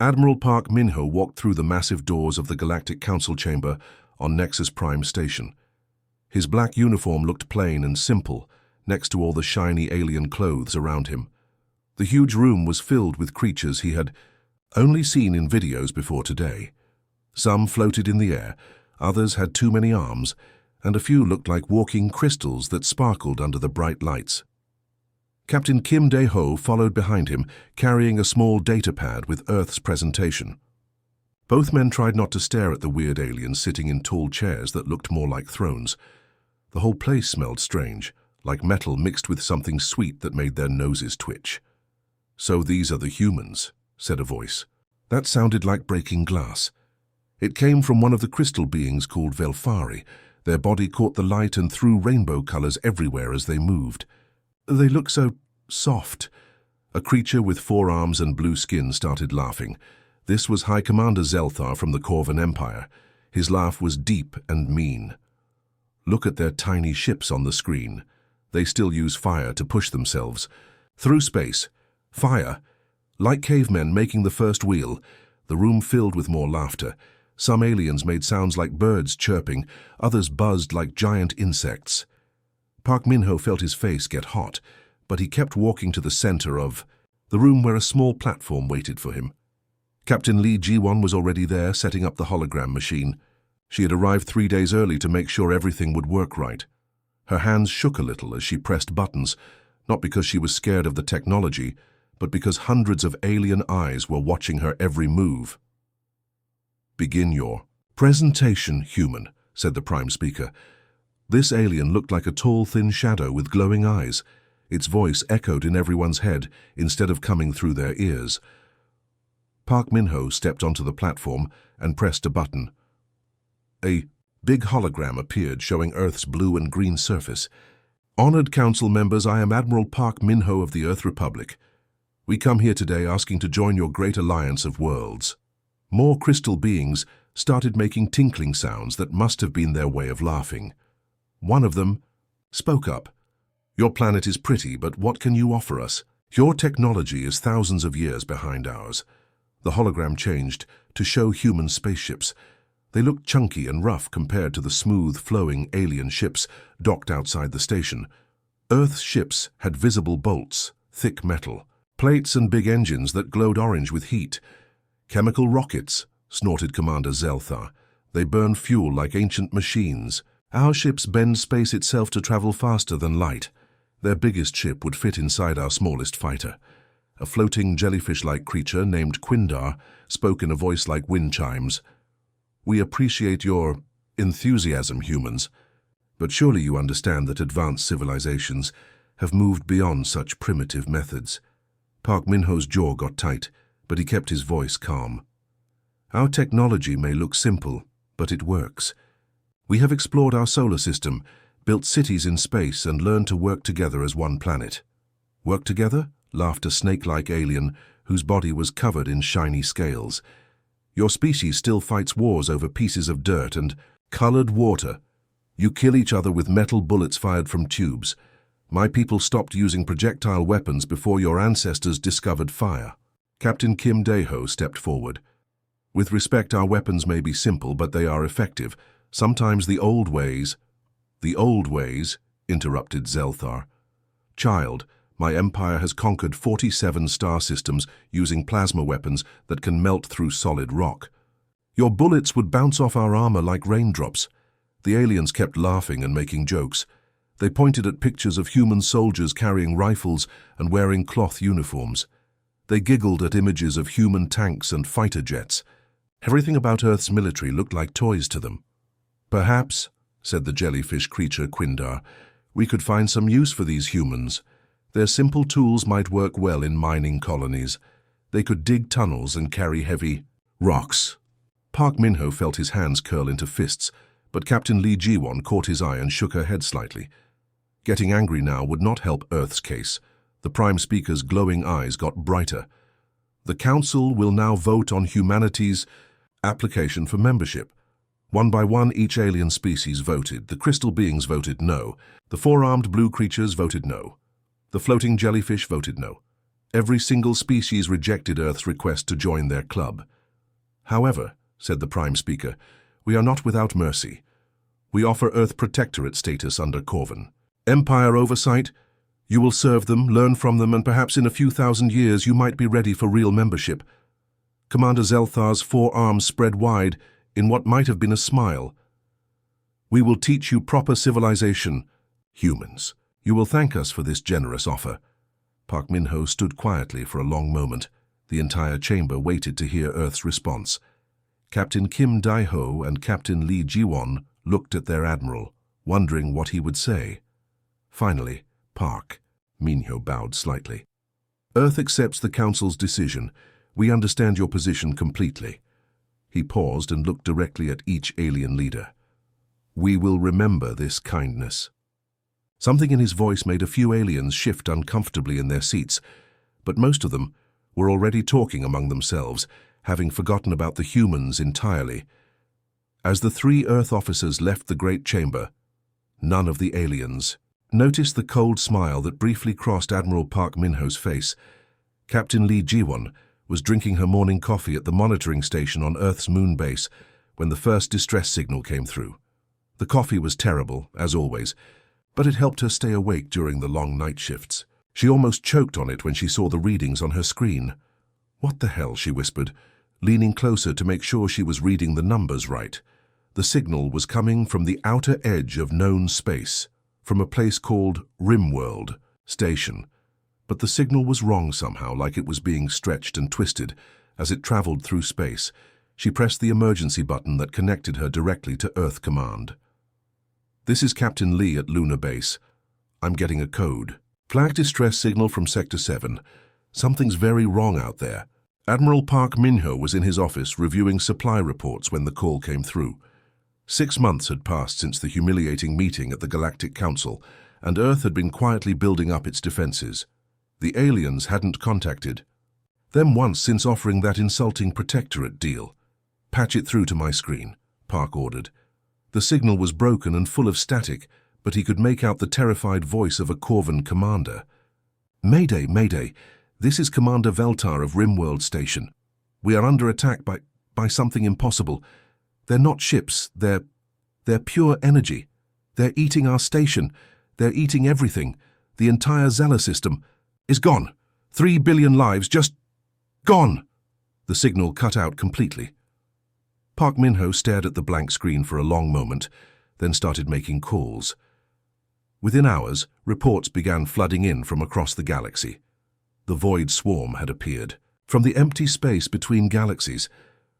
Admiral Park Min-ho walked through the massive doors of the Galactic Council chamber on Nexus Prime Station. His black uniform looked plain and simple, next to all the shiny alien clothes around him. The huge room was filled with creatures he had only seen in videos before today. Some floated in the air, others had too many arms, and a few looked like walking crystals that sparkled under the bright lights. Captain Kim Dae-ho followed behind him, carrying a small datapad with Earth's presentation. Both men tried not to stare at the weird aliens sitting in tall chairs that looked more like thrones. The whole place smelled strange, like metal mixed with something sweet that made their noses twitch. "So these are the humans," said a voice. That sounded like breaking glass. It came from one of the crystal beings called Velfari. Their body caught the light and threw rainbow colors everywhere as they moved. They looked so soft. A creature with 4 arms and blue skin started laughing. This was High Commander Zelthar from the Corvan Empire. His laugh was deep and mean. "Look at their tiny ships on the screen. They still use fire to push themselves. Through space. Fire. Like cavemen making the first wheel." The room filled with more laughter. Some aliens made sounds like birds chirping, others buzzed like giant insects. Park Min-ho felt his face get hot, but he kept walking to the center of the room where a small platform waited for him. Captain Lee Ji-won was already there, setting up the hologram machine. She had arrived 3 days early to make sure everything would work right. Her hands shook a little as she pressed buttons, not because she was scared of the technology, but because hundreds of alien eyes were watching her every move. "Begin your presentation, human," said the Prime Speaker. This alien looked like a tall, thin shadow with glowing eyes. Its voice echoed in everyone's head instead of coming through their ears. Park Min-ho stepped onto the platform and pressed a button. A big hologram appeared showing Earth's blue and green surface. "Honored Council members, I am Admiral Park Min-ho of the Earth Republic. We come here today asking to join your great alliance of worlds." More crystal beings started making tinkling sounds that must have been their way of laughing. One of them spoke up. "Your planet is pretty, but what can you offer us? Your technology is thousands of years behind ours." The hologram changed to show human spaceships. They looked chunky and rough compared to the smooth, flowing alien ships docked outside the station. Earth's ships had visible bolts, thick metal, plates and big engines that glowed orange with heat. "Chemical rockets," snorted Commander Zelthar. "They burn fuel like ancient machines. Our ships bend space itself to travel faster than light. Their biggest ship would fit inside our smallest fighter." A floating jellyfish-like creature named Quindar spoke in a voice like wind chimes. "We appreciate your enthusiasm, humans, but surely you understand that advanced civilizations have moved beyond such primitive methods." Park Min-ho's jaw got tight, but he kept his voice calm. "Our technology may look simple, but it works. We have explored our solar system, built cities in space, and learned to work together as one planet." "Work together?" laughed a snake-like alien whose body was covered in shiny scales. "Your species still fights wars over pieces of dirt and colored water. You kill each other with metal bullets fired from tubes. My people stopped using projectile weapons before your ancestors discovered fire." Captain Kim Dae-ho stepped forward. "With respect, our weapons may be simple, but they are effective. Sometimes the old ways—" "The old ways," interrupted Zelthar. "Child, my empire has conquered 47 star systems using plasma weapons that can melt through solid rock. Your bullets would bounce off our armor like raindrops." The aliens kept laughing and making jokes. They pointed at pictures of human soldiers carrying rifles and wearing cloth uniforms. They giggled at images of human tanks and fighter jets. Everything about Earth's military looked like toys to them. "Perhaps," said the jellyfish creature Quindar, "we could find some use for these humans. Their simple tools might work well in mining colonies. They could dig tunnels and carry heavy rocks." Park Min-ho felt his hands curl into fists, but Captain Lee Ji-won caught his eye and shook her head slightly. Getting angry now would not help Earth's case. The Prime Speaker's glowing eyes got brighter. "The Council will now vote on humanity's application for membership." One by one, each alien species voted. The crystal beings voted no. The 4-armed blue creatures voted no. The floating jellyfish voted no. Every single species rejected Earth's request to join their club. However, said the Prime Speaker, we are not without mercy. We offer Earth Protectorate status under Corvin. Empire oversight, you will serve them, learn from them, and perhaps in a few thousand years you might be ready for real membership. Commander Zelthar's forearms spread wide in what might have been a smile. We will teach you proper civilization, humans. You will thank us for this generous offer. Park Min-ho stood quietly for a long moment. The entire chamber waited to hear Earth's response. Captain Kim Dae-ho and Captain Lee Ji-won looked at their admiral, wondering what he would say. Finally, Park Min-ho bowed slightly. Earth accepts the Council's decision. We understand your position completely. He paused and looked directly at each alien leader. We will remember this kindness. Something in his voice made a few aliens shift uncomfortably in their seats, but most of them were already talking among themselves, having forgotten about the humans entirely. As the three Earth officers left the great chamber, none of the aliens noticed the cold smile that briefly crossed Admiral Park Min-ho's face. Captain Lee Ji-won was drinking her morning coffee at the monitoring station on Earth's moon base when the first distress signal came through. The coffee was terrible, as always, but it helped her stay awake during the long night shifts. She almost choked on it when she saw the readings on her screen. What the hell, she whispered, leaning closer to make sure she was reading the numbers right. The signal was coming from the outer edge of known space, from a place called Rimworld Station. But the signal was wrong somehow, like it was being stretched and twisted as it traveled through space. She pressed the emergency button that connected her directly to Earth Command. This is Captain Lee at Lunar Base. I'm getting a code. Flag distress signal from Sector 7. Something's very wrong out there. Admiral Park Min-ho was in his office reviewing supply reports when the call came through. 6 months had passed since the humiliating meeting at the Galactic Council, and Earth had been quietly building up its defenses. The aliens hadn't contacted them once since offering that insulting protectorate deal. Patch it through to my screen, Park ordered. The signal was broken and full of static, but he could make out the terrified voice of a Corvin commander. Mayday, Mayday, this is Commander Veltar of Rimworld Station. We are under attack by something impossible. They're not ships, they're pure energy. They're eating our station. They're eating everything. The entire Zella system is gone. 3 billion lives just gone. The signal cut out completely. Park Min-ho stared at the blank screen for a long moment, then started making calls. Within hours, reports began flooding in from across the galaxy. The void swarm had appeared, from the empty space between galaxies,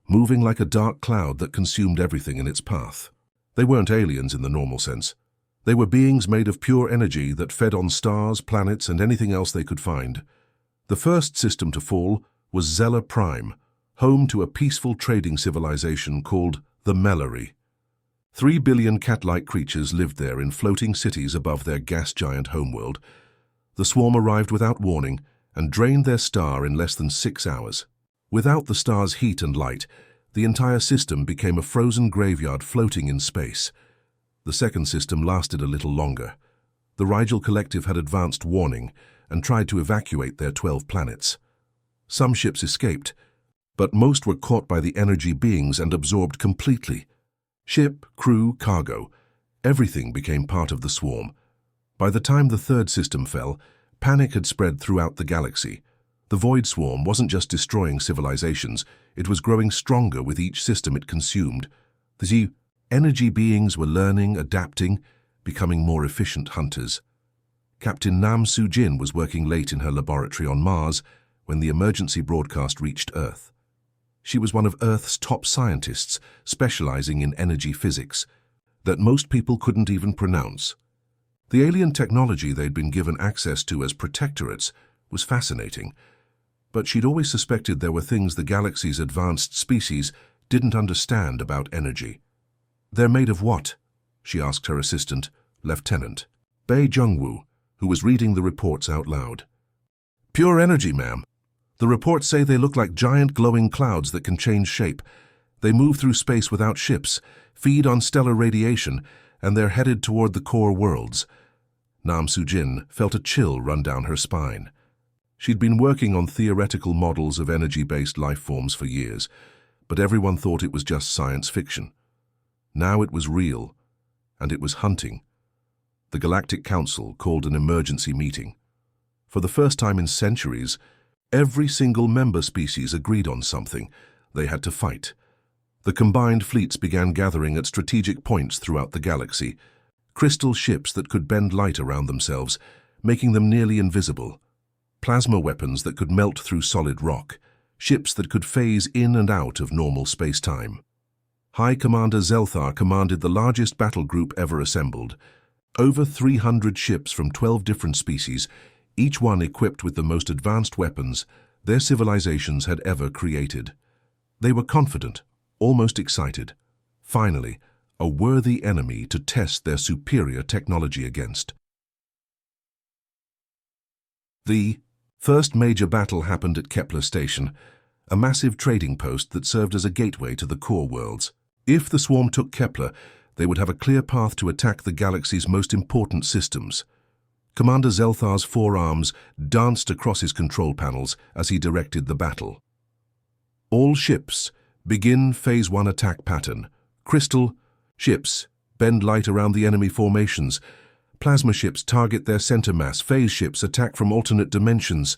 moving like a dark cloud that consumed everything in its path. They weren't aliens in the normal sense. They were beings made of pure energy that fed on stars, planets, and anything else they could find. The first system to fall was Zella Prime, home to a peaceful trading civilization called the Mellery. 3 billion cat-like creatures lived there in floating cities above their gas-giant homeworld. The swarm arrived without warning and drained their star in less than 6 hours. Without the star's heat and light, the entire system became a frozen graveyard floating in space. The second system lasted a little longer. The Rigel Collective had advanced warning and tried to evacuate their 12 planets. Some ships escaped, but most were caught by the energy beings and absorbed completely. Ship, crew, cargo, everything became part of the swarm. By the time the third system fell, panic had spread throughout the galaxy. The void swarm wasn't just destroying civilizations, it was growing stronger with each system it consumed. The energy beings were learning, adapting, becoming more efficient hunters. Captain Nam Soo-jin was working late in her laboratory on Mars when the emergency broadcast reached Earth. She was one of Earth's top scientists, specializing in energy physics, that most people couldn't even pronounce. The alien technology they'd been given access to as protectorates was fascinating, but she'd always suspected there were things the galaxy's advanced species didn't understand about energy. "They're made of what?" she asked her assistant, Lieutenant Bae Jungwoo, who was reading the reports out loud. "Pure energy, ma'am. The reports say they look like giant glowing clouds that can change shape. They move through space without ships, feed on stellar radiation, and they're headed toward the core worlds." Nam Soo-jin felt a chill run down her spine. She'd been working on theoretical models of energy-based life forms for years, but everyone thought it was just science fiction. Now it was real, and it was hunting. The Galactic Council called an emergency meeting. For the first time in centuries, every single member species agreed on something. They had to fight. The combined fleets began gathering at strategic points throughout the galaxy, crystal ships that could bend light around themselves, making them nearly invisible, plasma weapons that could melt through solid rock, ships that could phase in and out of normal space-time. High Commander Zelthar commanded the largest battle group ever assembled. Over 300 ships from 12 different species, each one equipped with the most advanced weapons their civilizations had ever created. They were confident, almost excited. Finally, a worthy enemy to test their superior technology against. The first major battle happened at Kepler Station, a massive trading post that served as a gateway to the core worlds. If the swarm took Kepler, they would have a clear path to attack the galaxy's most important systems. Commander Zelthar's forearms danced across his control panels as he directed the battle. All ships, begin Phase 1 attack pattern. Crystal ships, bend light around the enemy formations. Plasma ships target their center mass. Phase ships attack from alternate dimensions.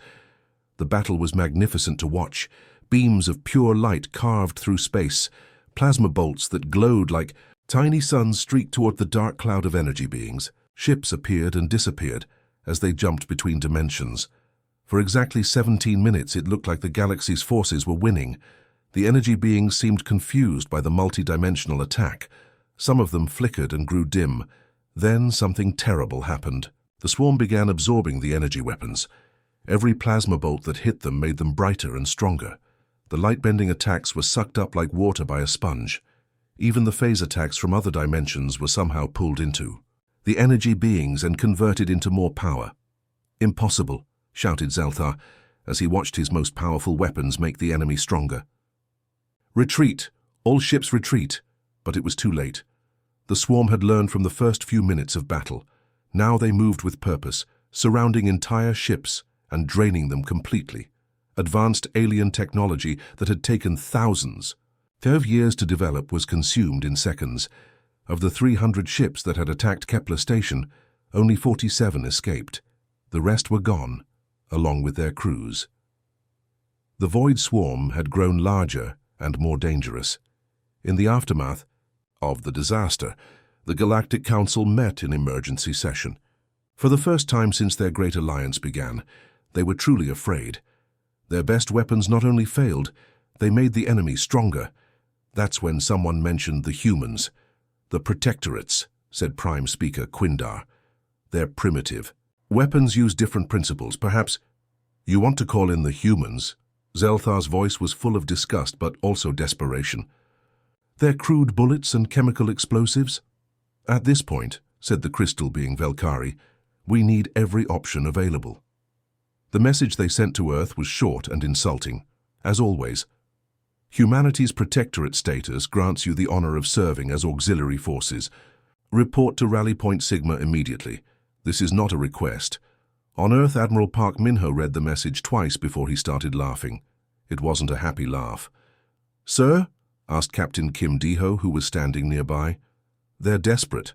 The battle was magnificent to watch. Beams of pure light carved through space. Plasma bolts that glowed like tiny suns streaked toward the dark cloud of energy beings. Ships appeared and disappeared as they jumped between dimensions. For exactly 17 minutes, it looked like the galaxy's forces were winning. The energy beings seemed confused by the multi-dimensional attack. Some of them flickered and grew dim. Then something terrible happened. The swarm began absorbing the energy weapons. Every plasma bolt that hit them made them brighter and stronger. The light-bending attacks were sucked up like water by a sponge. Even the phase attacks from other dimensions were somehow pulled into the energy beings and converted into more power. "Impossible," shouted Zelthar as he watched his most powerful weapons make the enemy stronger. "Retreat! All ships retreat!" But it was too late. The swarm had learned from the first few minutes of battle. Now they moved with purpose, surrounding entire ships and draining them completely. Advanced alien technology that had taken thousands of years to develop was consumed in seconds. Of the 300 ships that had attacked Kepler Station, only 47 escaped. The rest were gone, along with their crews. The void swarm had grown larger and more dangerous. In the aftermath of the disaster, the Galactic Council met in emergency session. For the first time since their Great Alliance began, they were truly afraid. Their best weapons not only failed, they made the enemy stronger. That's when someone mentioned the humans. "The protectorates," said Prime Speaker Quindar. "They're primitive. Weapons use different principles, perhaps." "You want to call in the humans?" Zelthar's voice was full of disgust but also desperation. "They're crude bullets and chemical explosives." "At this point," said the crystal being Dra'kari, "we need every option available." The message they sent to Earth was short and insulting. As always, humanity's protectorate status grants you the honor of serving as auxiliary forces. Report to Rally Point Sigma immediately. This is not a request. On Earth, Admiral Park Minho read the message twice before he started laughing. It wasn't a happy laugh. "Sir?" asked Captain Kim Deho, who was standing nearby. "They're desperate,"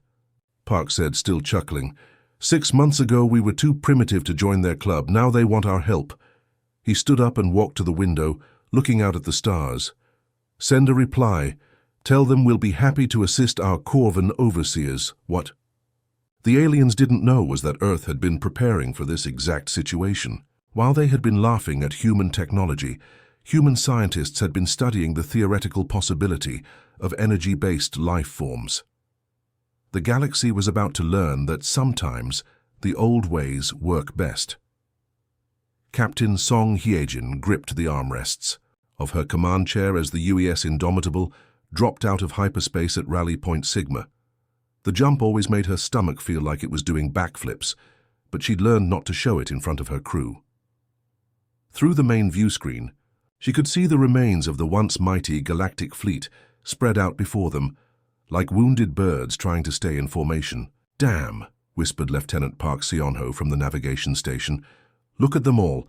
Park said, still chuckling. 6 months ago we were too primitive to join their club. Now they want our help." He stood up and walked to the window, looking out at the stars. "Send a reply. Tell them we'll be happy to assist our Corvan overseers." What the aliens didn't know was that Earth had been preparing for this exact situation. While they had been laughing at human technology, human scientists had been studying the theoretical possibility of energy-based life forms. The galaxy was about to learn that sometimes the old ways work best. Captain Song Hyejin gripped the armrests of her command chair as the UES Indomitable dropped out of hyperspace at Rally Point Sigma. The jump always made her stomach feel like it was doing backflips, but she'd learned not to show it in front of her crew. Through the main view screen, she could see the remains of the once mighty galactic fleet spread out before them, like wounded birds trying to stay in formation. "Damn," whispered Lieutenant Park Sionho from the navigation station. "Look at them all.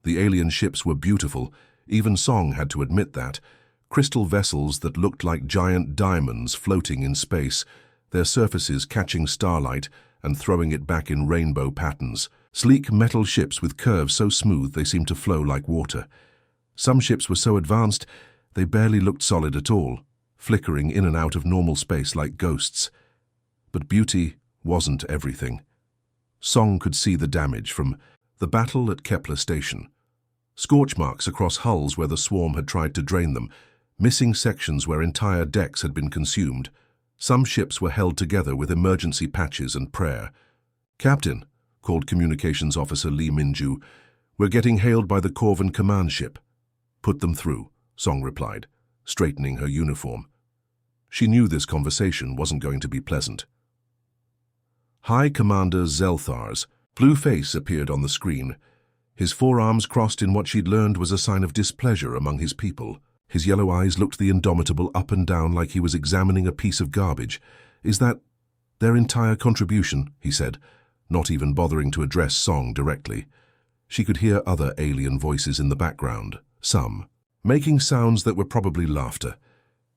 The alien ships were beautiful, even Song had to admit that. Crystal vessels that looked like giant diamonds floating in space, their surfaces catching starlight and throwing it back in rainbow patterns. Sleek metal ships with curves so smooth they seemed to flow like water. Some ships were so advanced they barely looked solid at all, flickering in and out of normal space like ghosts. But beauty wasn't everything. Song could see the damage from the battle at Kepler Station. Scorch marks across hulls where the swarm had tried to drain them, missing sections where entire decks had been consumed. Some ships were held together with emergency patches and prayer. "Captain," called Communications Officer Li Minju, "we're getting hailed by the Corvan command ship." "Put them through," Song replied, straightening her uniform. She knew this conversation wasn't going to be pleasant. High Commander Zelthar's blue face appeared on the screen. His forearms crossed in what she'd learned was a sign of displeasure among his people. His yellow eyes looked the Indomitable up and down like he was examining a piece of garbage. "Is that their entire contribution?" he said, not even bothering to address Song directly. She could hear other alien voices in the background, some making sounds that were probably laughter.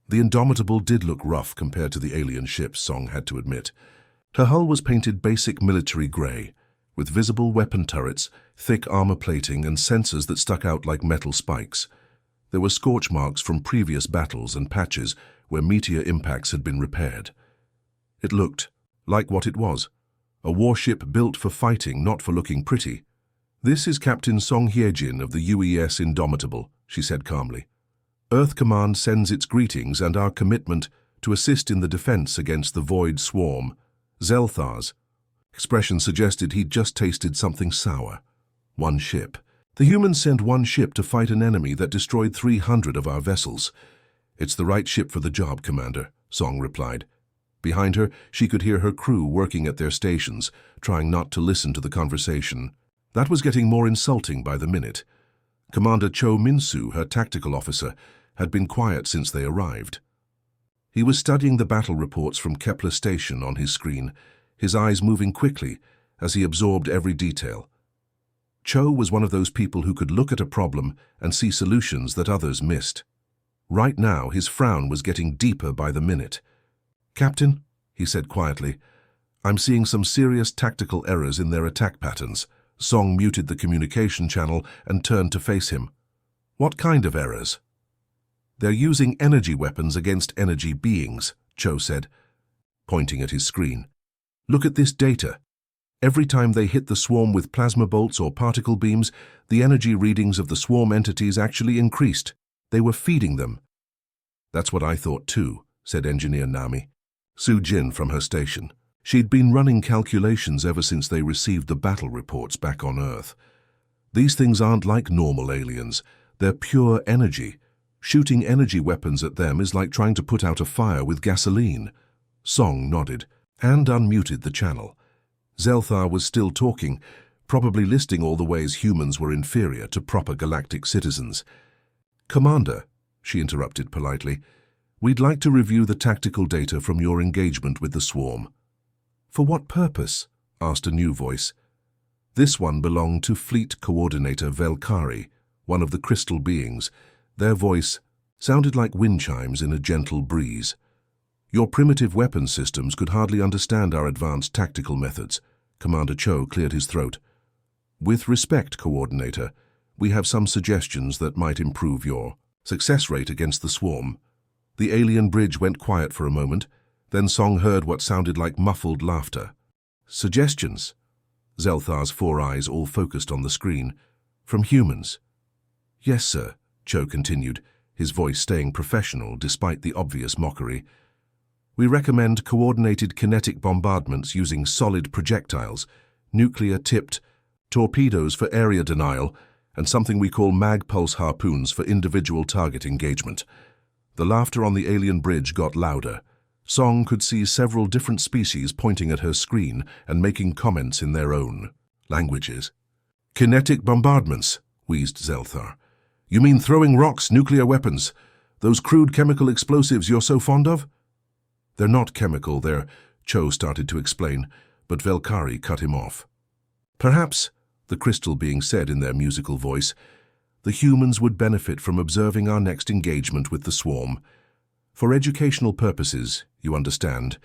The Indomitable did look rough compared to the alien ships, Song had to admit. Her hull was painted basic military grey, with visible weapon turrets, thick armor plating, and sensors that stuck out like metal spikes. There were scorch marks from previous battles and patches where meteor impacts had been repaired. It looked like what it was, a warship built for fighting, not for looking pretty. "This is Captain Song Hyejin of the UES Indomitable," she said calmly. "Earth Command sends its greetings and our commitment to assist in the defense against the Void Swarm." Zelthar's expression suggested he'd just tasted something sour. "One ship. The humans sent one ship to fight an enemy that destroyed 300 of our vessels." "It's the right ship for the job, Commander," Song replied. Behind her, she could hear her crew working at their stations, trying not to listen to the conversation. That was getting more insulting by the minute. Commander Cho Min-soo, her tactical officer, had been quiet since they arrived. He was studying the battle reports from Kepler Station on his screen, his eyes moving quickly as he absorbed every detail. Cho was one of those people who could look at a problem and see solutions that others missed. Right now, his frown was getting deeper by the minute. "Captain," he said quietly, "I'm seeing some serious tactical errors in their attack patterns." Song muted the communication channel and turned to face him. "What kind of errors?" "They're using energy weapons against energy beings," Cho said, pointing at his screen. "Look at this data. Every time they hit the swarm with plasma bolts or particle beams, the energy readings of the swarm entities actually increased. They were feeding them." "That's what I thought too," said Engineer Nami, Su Jin from her station. She'd been running calculations ever since they received the battle reports back on Earth. "These things aren't like normal aliens. They're pure energy. Shooting energy weapons at them is like trying to put out a fire with gasoline." Song nodded and unmuted the channel. Zelthar was still talking, probably listing all the ways humans were inferior to proper galactic citizens. "Commander," she interrupted politely, "we'd like to review the tactical data from your engagement with the swarm." "For what purpose?" asked a new voice. This one belonged to Fleet Coordinator Dra'kari, one of the crystal beings. Their voice sounded like wind chimes in a gentle breeze. "Your primitive weapon systems could hardly understand our advanced tactical methods." Commander Cho cleared his throat. "With respect, Coordinator, we have some suggestions that might improve your success rate against the swarm." The alien bridge went quiet for a moment. Then Song heard what sounded like muffled laughter. "Suggestions?" Zelthar's four eyes all focused on the screen. "From humans?" "Yes, sir," Cho continued, his voice staying professional despite the obvious mockery. "We recommend coordinated kinetic bombardments using solid projectiles, nuclear-tipped torpedoes for area denial, and something we call mag-pulse harpoons for individual target engagement." The laughter on the alien bridge got louder. Song could see several different species pointing at her screen and making comments in their own languages. "Kinetic bombardments," wheezed Zelthar. "You mean throwing rocks, nuclear weapons, those crude chemical explosives you're so fond of?" "They're not chemical, they're..." Cho started to explain, but Dra'kari cut him off. "Perhaps the crystal being said in their musical voice. "The humans would benefit from observing our next engagement with the swarm. For educational purposes, you understand.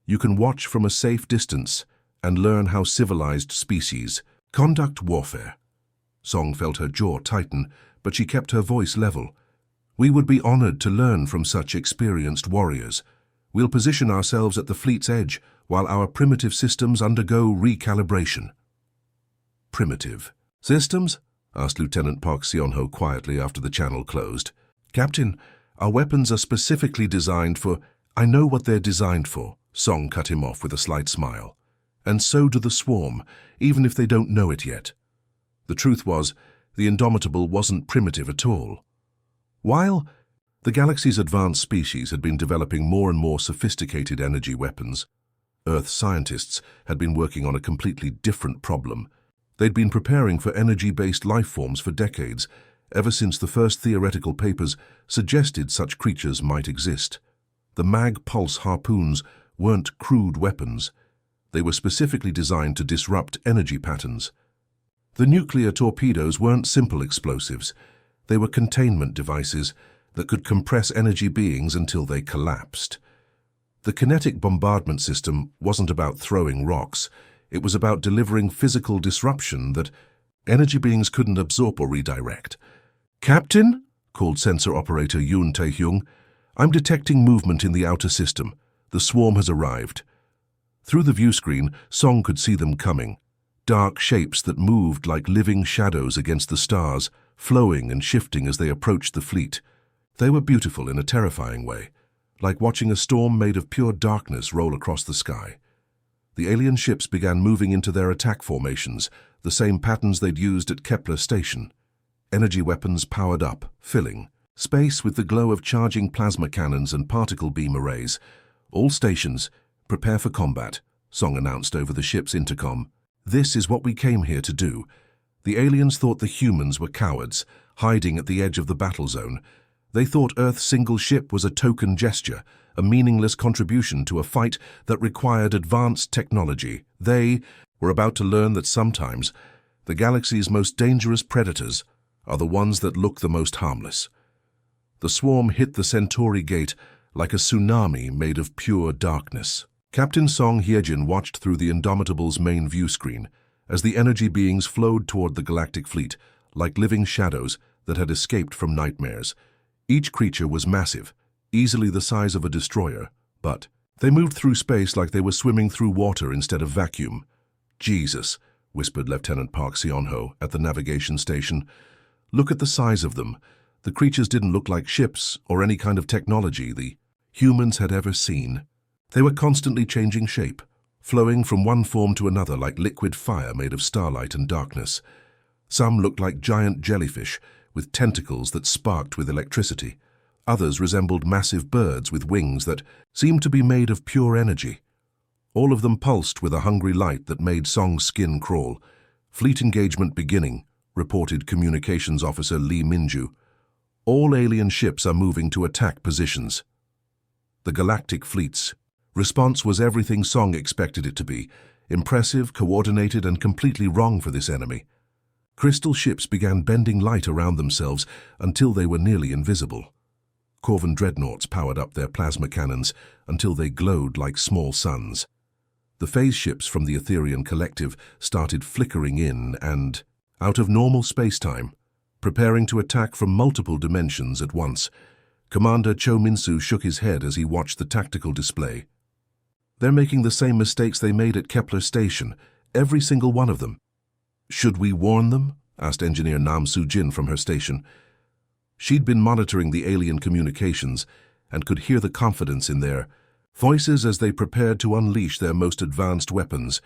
You can watch from a safe distance and learn how civilized species conduct warfare." Song felt her jaw tighten, but she kept her voice level. "We would be honored to learn from such experienced warriors. We'll position ourselves at the fleet's edge while our primitive systems undergo recalibration." "Primitive systems?" asked Lieutenant Park Seon-ho quietly after the channel closed. "Captain, our weapons are specifically designed for—" "I know what they're designed for," Song cut him off with a slight smile. "And so do the swarm, even if they don't know it yet." The truth was, the Indomitable wasn't primitive at all. While the galaxy's advanced species had been developing more and more sophisticated energy weapons, Earth scientists had been working on a completely different problem. They'd been preparing for energy-based life forms for decades, ever since the first theoretical papers suggested such creatures might exist. The mag-pulse harpoons weren't crude weapons. They were specifically designed to disrupt energy patterns. The nuclear torpedoes weren't simple explosives. They were containment devices that could compress energy beings until they collapsed. The kinetic bombardment system wasn't about throwing rocks. It was about delivering physical disruption that energy beings couldn't absorb or redirect. "Captain," called sensor operator Yoon Tae-hyung, "I'm detecting movement in the outer system. The swarm has arrived." Through the view screen, Song could see them coming. Dark shapes that moved like living shadows against the stars, flowing and shifting as they approached the fleet. They were beautiful in a terrifying way, like watching a storm made of pure darkness roll across the sky. The alien ships began moving into their attack formations, the same patterns they'd used at Kepler Station. Energy weapons powered up, filling space with the glow of charging plasma cannons and particle beam arrays. "All stations, prepare for combat," Song announced over the ship's intercom. "This is what we came here to do." The aliens thought the humans were cowards, hiding at the edge of the battle zone. They thought Earth's single ship was a token gesture, a meaningless contribution to a fight that required advanced technology. They were about to learn that sometimes the galaxy's most dangerous predators are the ones that look the most harmless. The swarm hit the Centauri gate like a tsunami made of pure darkness. Captain Song Hyejin watched through the Indomitable's main view screen as the energy beings flowed toward the galactic fleet like living shadows that had escaped from nightmares. Each creature was massive, easily the size of a destroyer, but they moved through space like they were swimming through water instead of vacuum. "Jesus," whispered Lieutenant Park Seon-ho at the navigation station. "Look at the size of them. The creatures didn't look like ships or any kind of technology the humans had ever seen. They were constantly changing shape, flowing from one form to another like liquid fire made of starlight and darkness. Some looked like giant jellyfish with tentacles that sparked with electricity. Others resembled massive birds with wings that seemed to be made of pure energy. All of them pulsed with a hungry light that made Song's skin crawl. "Fleet engagement beginning," reported Communications Officer Lee Minju. "All alien ships are moving to attack positions." The galactic fleet's response was everything Song expected it to be: impressive, coordinated, and completely wrong for this enemy. Crystal ships began bending light around themselves until they were nearly invisible. Corvan dreadnoughts powered up their plasma cannons until they glowed like small suns. The phase ships from the Etherian Collective started flickering in and out of normal space-time, preparing to attack from multiple dimensions at once. Commander Cho Min-soo shook his head as he watched the tactical display. "They're making the same mistakes they made at Kepler Station, every single one of them." "Should we warn them?" asked Engineer Nam Soo-jin from her station. She'd been monitoring the alien communications and could hear the confidence in their voices as they prepared to unleash their most advanced weapons.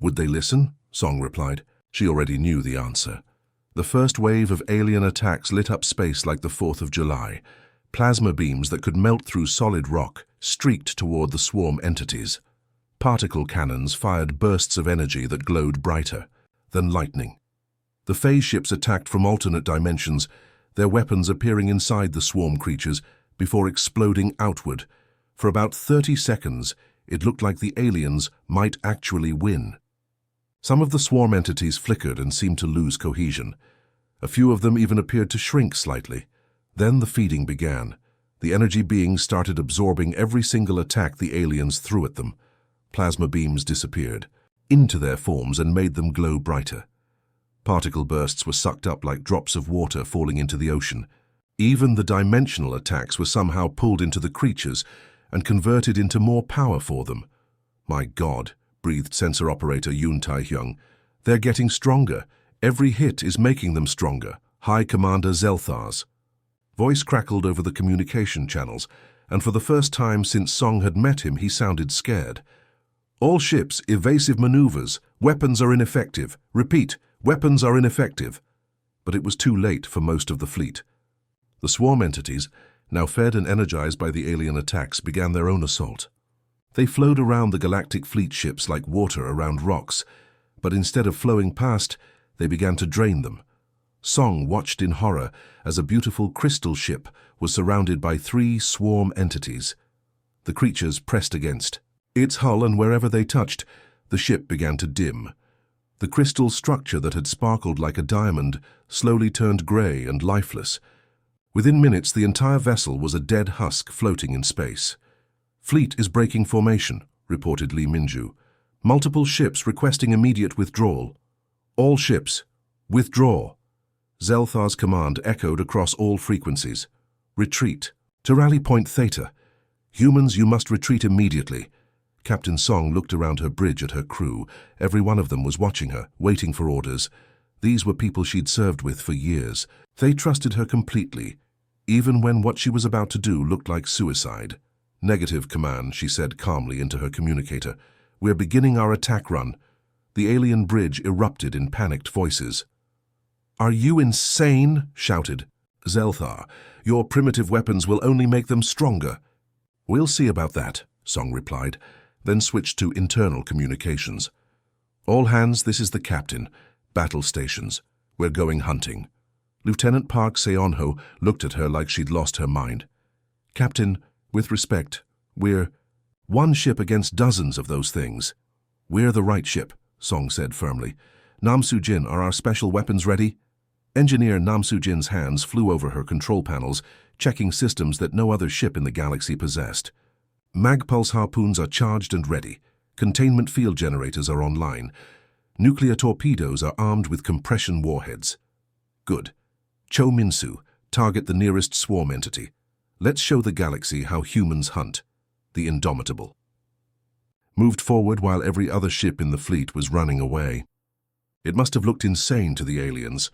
"Would they listen?" Song replied. She already knew the answer. The first wave of alien attacks lit up space like the 4th of July. Plasma beams that could melt through solid rock streaked toward the swarm entities. Particle cannons fired bursts of energy that glowed brighter than lightning. The phase ships attacked from alternate dimensions, their weapons appearing inside the swarm creatures before exploding outward. For about 30 seconds, it looked like the aliens might actually win. Some of the swarm entities flickered and seemed to lose cohesion. A few of them even appeared to shrink slightly. Then the feeding began. The energy beings started absorbing every single attack the aliens threw at them. Plasma beams disappeared into their forms and made them glow brighter. Particle bursts were sucked up like drops of water falling into the ocean. Even the dimensional attacks were somehow pulled into the creatures and converted into more power for them. "My God," breathed sensor operator Yoon Tae-hyung. "They're getting stronger. Every hit is making them stronger. High Commander Zelthars." Voice crackled over the communication channels, and for the first time since Song had met him, he sounded scared. "All ships, evasive maneuvers. Weapons are ineffective. Repeat, weapons are ineffective." But it was too late for most of the fleet. The swarm entities, now fed and energized by the alien attacks, began their own assault. They flowed around the galactic fleet ships like water around rocks, but instead of flowing past, they began to drain them. Song watched in horror as a beautiful crystal ship was surrounded by 3 swarm entities. The creatures pressed against its hull, and wherever they touched, the ship began to dim. The crystal structure that had sparkled like a diamond slowly turned grey and lifeless. Within minutes, the entire vessel was a dead husk floating in space. "Fleet is breaking formation," reported Lee Minju. "Multiple ships requesting immediate withdrawal. All ships, withdraw." Zelthar's command echoed across all frequencies. "Retreat. To rally point Theta. Humans, you must retreat immediately." Captain Song looked around her bridge at her crew. Every one of them was watching her, waiting for orders. These were people she'd served with for years. They trusted her completely, even when what she was about to do looked like suicide. "Negative, Command," she said calmly into her communicator. "We're beginning our attack run." The alien bridge erupted in panicked voices. "Are you insane?" shouted Zelthar. "Your primitive weapons will only make them stronger." "We'll see about that," Song replied, then switched to internal communications. "All hands, this is the captain. Battle stations. We're going hunting." Lieutenant Park Se-onho looked at her like she'd lost her mind. "Captain, with respect, we're one ship against dozens of those things." "We're the right ship," Song said firmly. "Nam Soo-jin, are our special weapons ready?" Engineer Nam Soo-jin's hands flew over her control panels, checking systems that no other ship in the galaxy possessed. "Mag-pulse harpoons are charged and ready. Containment field generators are online. Nuclear torpedoes are armed with compression warheads." "Good. Cho Min-soo, target the nearest swarm entity. Let's show the galaxy how humans hunt." The Indomitable moved forward while every other ship in the fleet was running away. It must have looked insane to the aliens.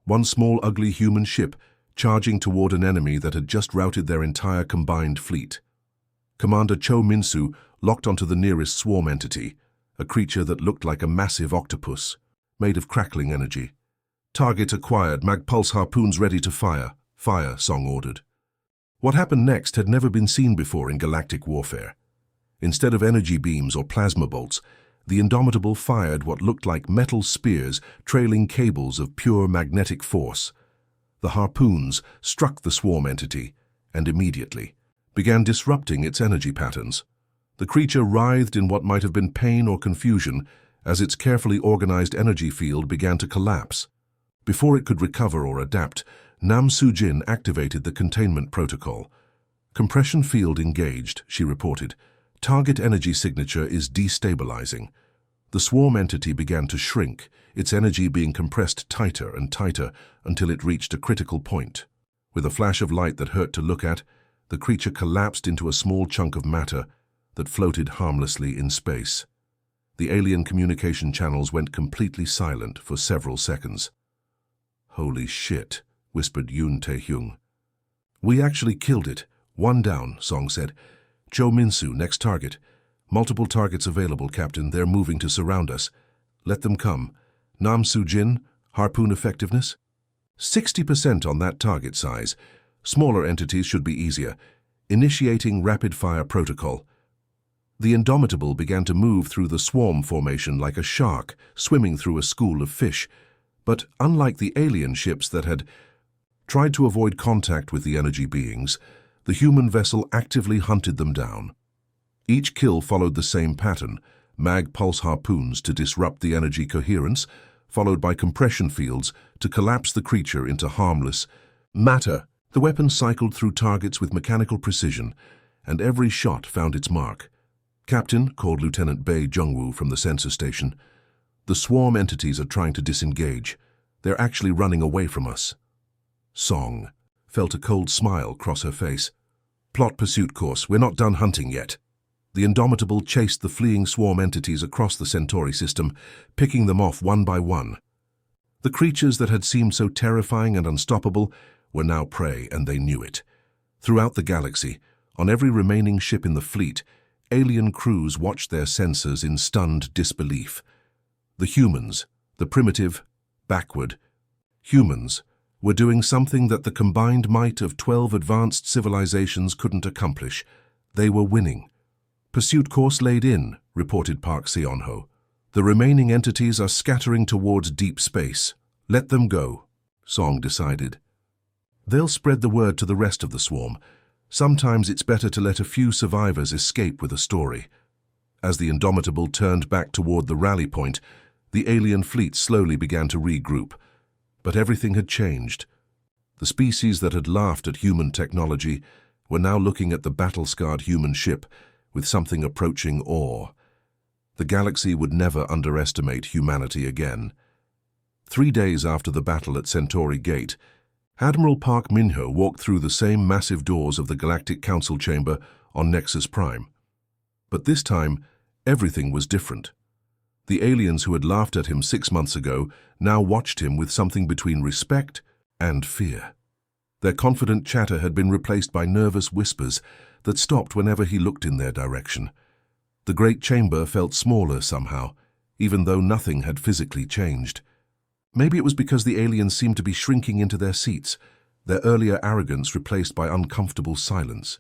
One small, ugly human ship charging toward an enemy that had just routed their entire combined fleet. Commander Cho Min-soo locked onto the nearest swarm entity, a creature that looked like a massive octopus, made of crackling energy. "Target acquired, mag-pulse harpoons ready to fire." "Fire," Song ordered. What happened next had never been seen before in galactic warfare. Instead of energy beams or plasma bolts, the Indomitable fired what looked like metal spears trailing cables of pure magnetic force. The harpoons struck the swarm entity and immediately began disrupting its energy patterns. The creature writhed in what might have been pain or confusion as its carefully organized energy field began to collapse. Before it could recover or adapt, Nam Soo-jin activated the containment protocol. "Compression field engaged," she reported. "Target energy signature is destabilizing." The swarm entity began to shrink, its energy being compressed tighter and tighter until it reached a critical point. With a flash of light that hurt to look at, the creature collapsed into a small chunk of matter that floated harmlessly in space. The alien communication channels went completely silent for several seconds. "Holy shit," whispered Yoon Tae-hyung. "We actually killed it. One down," Song said. "Cho Min-soo, next target." "Multiple targets available, Captain. They're moving to surround us." "Let them come." "Nam Soo-jin, harpoon effectiveness?" 60% on that target size. Smaller entities should be easier. Initiating rapid-fire protocol. The Indomitable began to move through the swarm formation like a shark swimming through a school of fish. But unlike the alien ships that had tried to avoid contact with the energy beings, the human vessel actively hunted them down. Each kill followed the same pattern, mag pulse harpoons to disrupt the energy coherence, followed by compression fields to collapse the creature into harmless matter. The weapon cycled through targets with mechanical precision, and every shot found its mark. "Captain," called Lieutenant Bei Jungwoo from the sensor station, "the swarm entities are trying to disengage. They're actually running away from us." Song felt a cold smile cross her face. "Plot pursuit course, we're not done hunting yet." The Indomitable chased the fleeing swarm entities across the Centauri system, picking them off one by one. The creatures that had seemed so terrifying and unstoppable were now prey, and they knew it. Throughout the galaxy, on every remaining ship in the fleet, alien crews watched their sensors in stunned disbelief. The humans, the primitive, backward humans, were doing something that the combined might of 12 advanced civilizations couldn't accomplish. They were winning. "Pursuit course laid in," reported Park Seon-ho. "The remaining entities are scattering towards deep space. Let them go," Song decided. "They'll spread the word to the rest of the swarm. Sometimes it's better to let a few survivors escape with a story." As the Indomitable turned back toward the rally point, the alien fleet slowly began to regroup. But everything had changed. The species that had laughed at human technology were now looking at the battle-scarred human ship with something approaching awe. The galaxy would never underestimate humanity again. 3 days after the battle at Centauri Gate, Admiral Park Min-ho walked through the same massive doors of the Galactic Council chamber on Nexus Prime. But this time, everything was different. The aliens who had laughed at him 6 months ago now watched him with something between respect and fear. Their confident chatter had been replaced by nervous whispers that stopped whenever he looked in their direction. The great chamber felt smaller somehow, even though nothing had physically changed. Maybe it was because the aliens seemed to be shrinking into their seats, their earlier arrogance replaced by uncomfortable silence.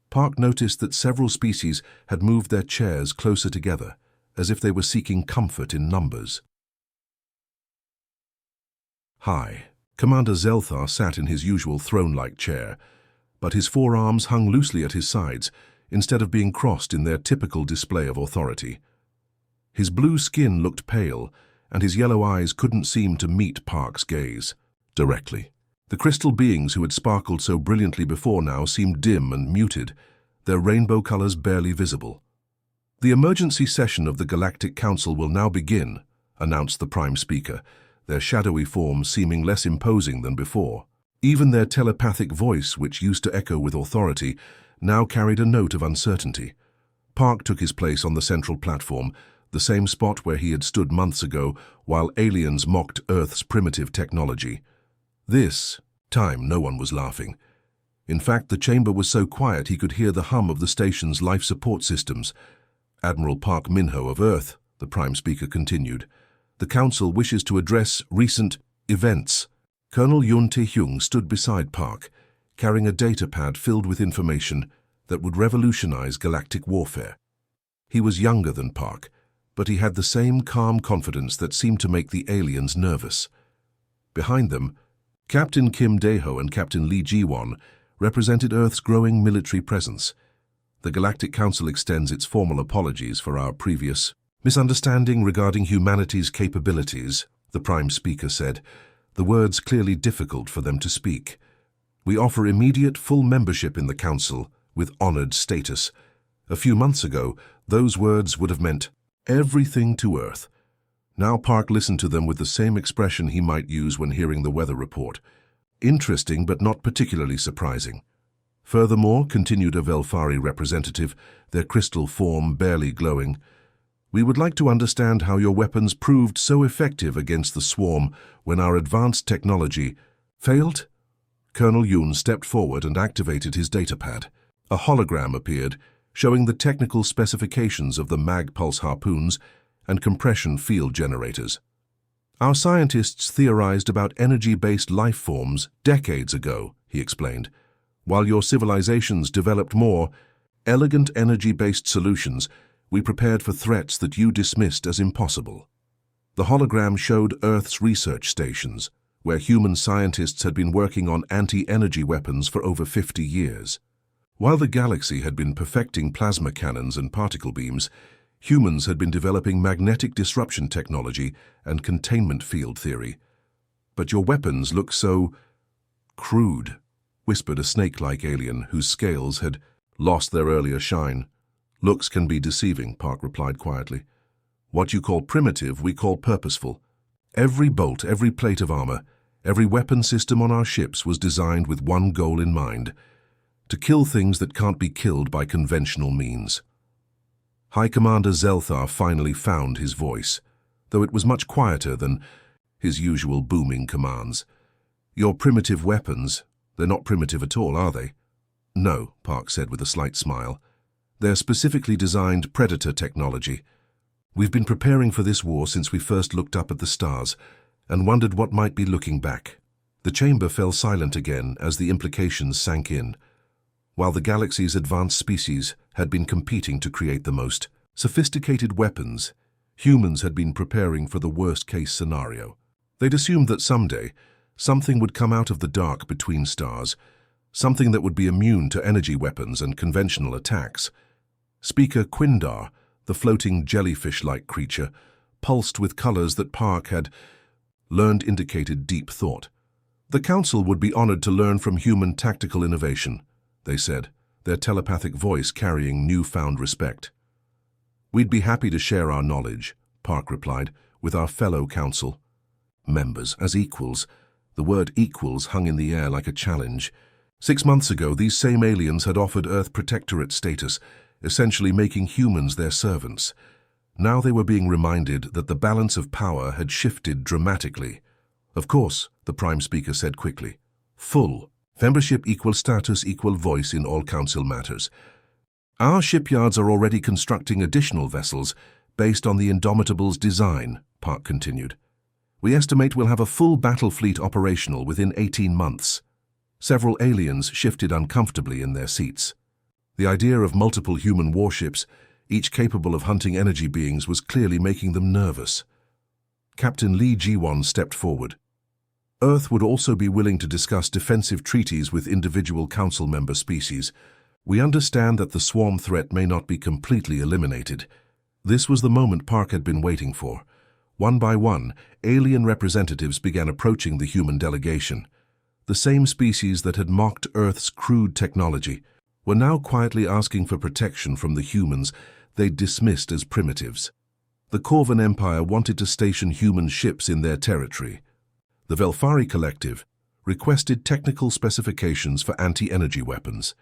Park noticed that several species had moved their chairs closer together, as if they were seeking comfort in numbers. High, Commander Zelthar sat in his usual throne-like chair, but his forearms hung loosely at his sides instead of being crossed in their typical display of authority. His blue skin looked pale, and his yellow eyes couldn't seem to meet Park's gaze directly. The crystal beings who had sparkled so brilliantly before now seemed dim and muted, their rainbow colors barely visible. "The emergency session of the Galactic Council will now begin," announced the Prime Speaker, their shadowy forms seeming less imposing than before. Even their telepathic voice, which used to echo with authority, now carried a note of uncertainty. Park took his place on the central platform, the same spot where he had stood months ago while aliens mocked Earth's primitive technology. This time no one was laughing. In fact, the chamber was so quiet he could hear the hum of the station's life support systems. "Admiral Park Min-ho of Earth," the Prime Speaker continued, "the Council wishes to address recent events." Colonel Yun Tae-hyung stood beside Park, carrying a datapad filled with information that would revolutionize galactic warfare. He was younger than Park, but he had the same calm confidence that seemed to make the aliens nervous. Behind them, Captain Kim Dae-ho and Captain Lee Ji-won represented Earth's growing military presence. "The Galactic Council extends its formal apologies for our previous misunderstanding regarding humanity's capabilities," the Prime Speaker said, the words clearly difficult for them to speak. "We offer immediate full membership in the Council with honored status." A few months ago, those words would have meant everything to Earth. Now Park listened to them with the same expression he might use when hearing the weather report. "Interesting, but not particularly surprising." "Furthermore," continued a Velfari representative, their crystal form barely glowing, "we would like to understand how your weapons proved so effective against the swarm when our advanced technology failed." Colonel Yun stepped forward and activated his datapad. A hologram appeared, showing the technical specifications of the mag pulse harpoons and compression field generators. "Our scientists theorized about energy-based life forms decades ago," he explained, "while your civilizations developed more elegant energy-based solutions. We prepared for threats that you dismissed as impossible." The hologram showed Earth's research stations, where human scientists had been working on anti-energy weapons for over 50 years. While the galaxy had been perfecting plasma cannons and particle beams, Humans had been developing magnetic disruption technology and containment field theory. "But your weapons look so crude," whispered a snake-like alien whose scales had lost their earlier shine. "Looks can be deceiving," Park replied quietly. "What you call primitive, we call purposeful. Every bolt, every plate of armor, every weapon system on our ships was designed with one goal in mind: to kill things that can't be killed by conventional means." High Commander Zelthar finally found his voice, though it was much quieter than his usual booming commands. "Your primitive weapons, they're not primitive at all, are they?" "No," Park said with a slight smile. "They're specifically designed Predator technology. We've been preparing for this war since we first looked up at the stars and wondered what might be looking back." The chamber fell silent again as the implications sank in. While the galaxy's advanced species had been competing to create the most sophisticated weapons, humans had been preparing for the worst-case scenario. They'd assumed that someday, something would come out of the dark between stars, something that would be immune to energy weapons and conventional attacks. Speaker Quindar, the floating jellyfish-like creature, pulsed with colors that Park had learned indicated deep thought. "The Council would be honored to learn from human tactical innovation," they said, their telepathic voice carrying newfound respect. "We'd be happy to share our knowledge," Park replied, "with our fellow Council members as equals." The word equals hung in the air like a challenge. 6 months ago, these same aliens had offered Earth protectorate status, essentially making humans their servants. Now they were being reminded that the balance of power had shifted dramatically. "Of course," the Prime Speaker said quickly. "Full membership equals status equal voice in all Council matters. Our shipyards are already constructing additional vessels based on the Indomitable's design," Park continued. "We estimate we'll have a full battle fleet operational within 18 months. Several aliens shifted uncomfortably in their seats. The idea of multiple human warships, each capable of hunting energy beings, was clearly making them nervous. Captain Lee Ji-won stepped forward. "Earth would also be willing to discuss defensive treaties with individual Council member species. We understand that the swarm threat may not be completely eliminated." This was the moment Park had been waiting for. One by one, alien representatives began approaching the human delegation. The same species that had mocked Earth's crude technology were now quietly asking for protection from the humans they'd dismissed as primitives. The Corvan Empire wanted to station human ships in their territory. The Velfari Collective requested technical specifications for anti-energy weapons.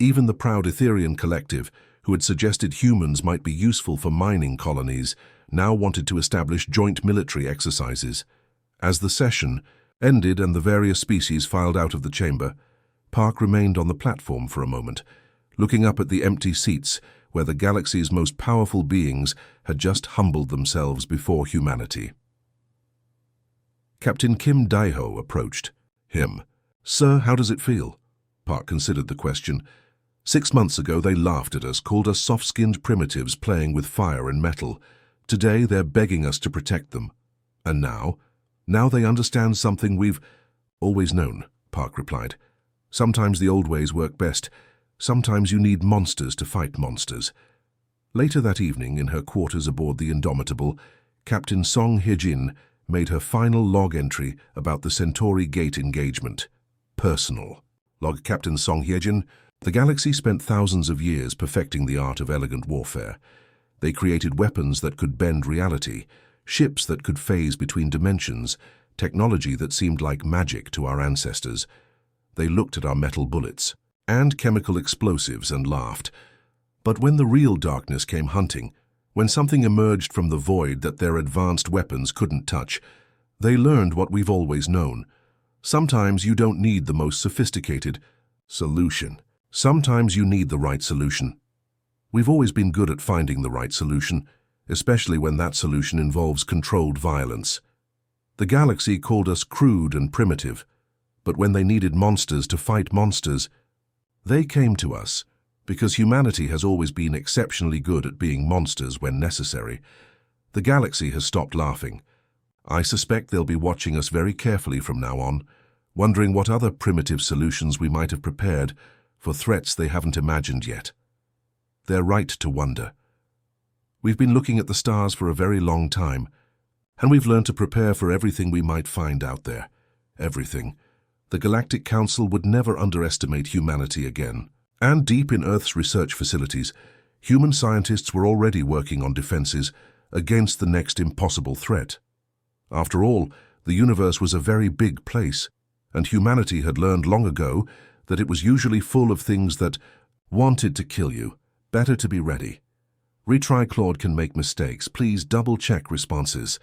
Even the proud Etherian Collective, who had suggested humans might be useful for mining colonies, now wanted to establish joint military exercises. As the session ended and the various species filed out of the chamber, Park remained on the platform for a moment, looking up at the empty seats where the galaxy's most powerful beings had just humbled themselves before humanity. Captain Kim Daiho approached him. "Sir, how does it feel?" Park considered the question. 6 months ago they laughed at us, called us soft-skinned primitives playing with fire and metal. Today they're begging us to protect them. And now they understand something we've always known, Park replied. "Sometimes the old ways work best. Sometimes you need monsters to fight monsters." Later that evening, in her quarters aboard the Indomitable, Captain Song Hye-jin made her final log entry about the Centauri Gate engagement. Personal. Log Captain Song Hye-jin. The galaxy spent thousands of years perfecting the art of elegant warfare. They created weapons that could bend reality, ships that could phase between dimensions, technology that seemed like magic to our ancestors. They looked at our metal bullets and chemical explosives and laughed. But when the real darkness came hunting, when something emerged from the void that their advanced weapons couldn't touch, they learned what we've always known. Sometimes you don't need the most sophisticated solution. Sometimes you need the right solution. We've always been good at finding the right solution, especially when that solution involves controlled violence. The galaxy called us crude and primitive, but when they needed monsters to fight monsters, they came to us, because humanity has always been exceptionally good at being monsters when necessary. The galaxy has stopped laughing. I suspect they'll be watching us very carefully from now on, wondering what other primitive solutions we might have prepared for threats they haven't imagined yet. They're right to wonder. We've been looking at the stars for a very long time, and we've learned to prepare for everything we might find out there. Everything. The Galactic Council would never underestimate humanity again. And deep in Earth's research facilities, human scientists were already working on defenses against the next impossible threat. After all, the universe was a very big place, and humanity had learned long ago that it was usually full of things that wanted to kill you. Better to be ready. Retry Claude can make mistakes. Please double-check responses.